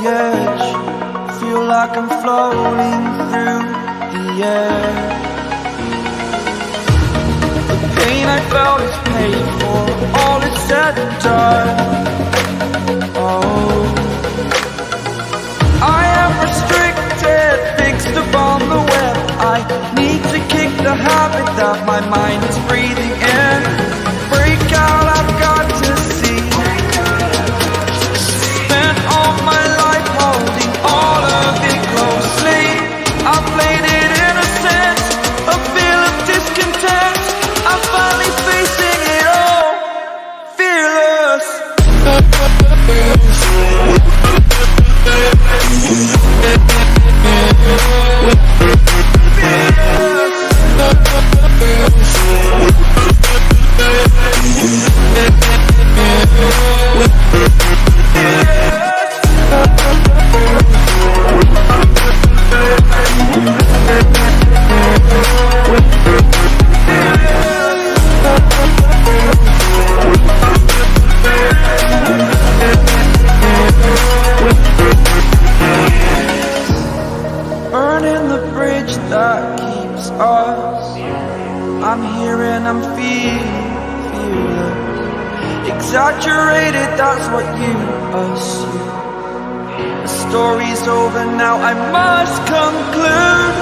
edge, feel like I'm floating through the air. The pain I felt is paid for, all is said and done. Oh, I am restricted, fixed upon the web. I need to kick the habit that my mind is breathing in. Break out, I've got to see. Spent all my life holding all of it closely. I played it innocent, a feel of discontent. I'm finally facing it all, fearless. Burning the bridge that keeps us. I'm here and I'm fearless. Exaggerated, that's what you assume. The story's over now, I must conclude.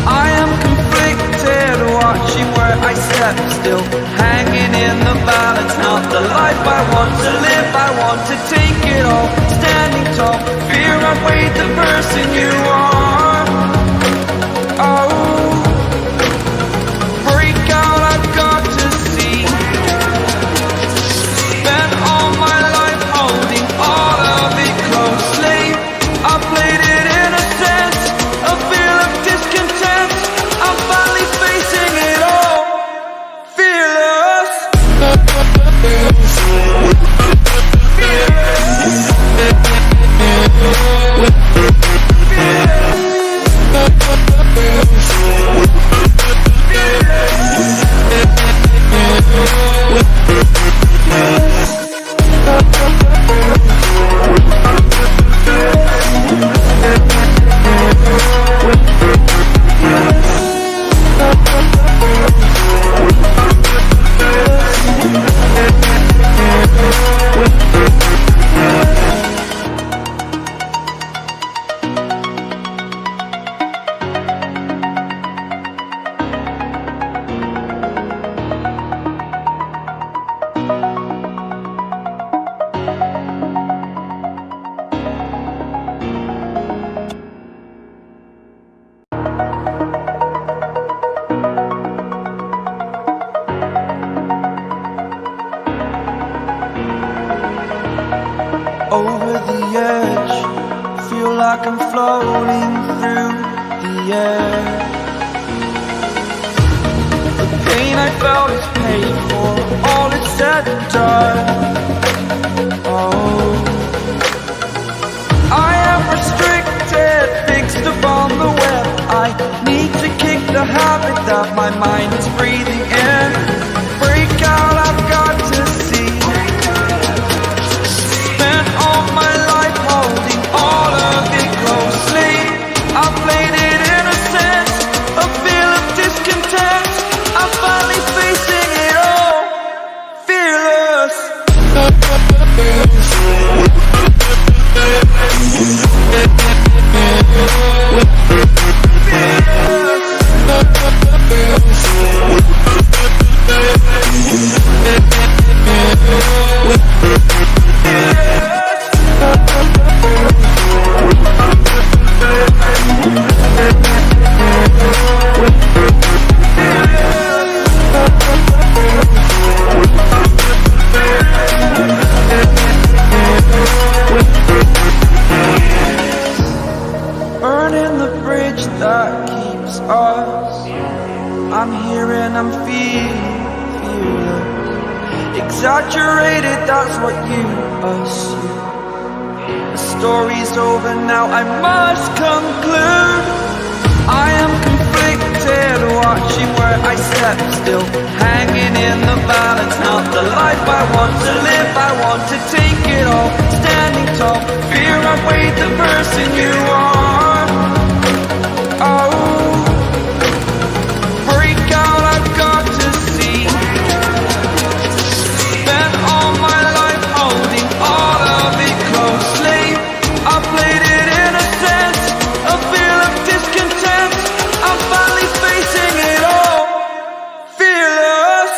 I am conflicted, watching where I step still, hanging in the balance. Not the life I want to live, I want to take it all. Standing tall, fear I've weighed the person you are. Oh, break out, I've got to see. Spent all my life holding all of it closely. I played it innocent, a feel of discontent. I'm finally facing it all, fearless. Over the edge, feel like I'm floating through the air. The pain I felt is paid for, all is said and done. Oh, I am restricted, fixed upon the web. I need to kick the habit that my mind is breathing in. Break out, I've got to see. Spent all my life holding all of it closely. I played it innocent, a feel of discontent. I'm finally facing it all, fearless. Burning the bridge that keeps us. I'm here and I'm fearless. Exaggerated, that's what you assume. The story's over now, I must conclude. I am conflicted, watching where I step still, hanging in the balance. Not the life I want to live, I want to take it all. Standing top. Fear I weighed the person you are. Oh, break out, I've got to see. Spent all my life holding all of it closely. I played it innocent, a feel of discontent. I'm finally facing it all, fearless.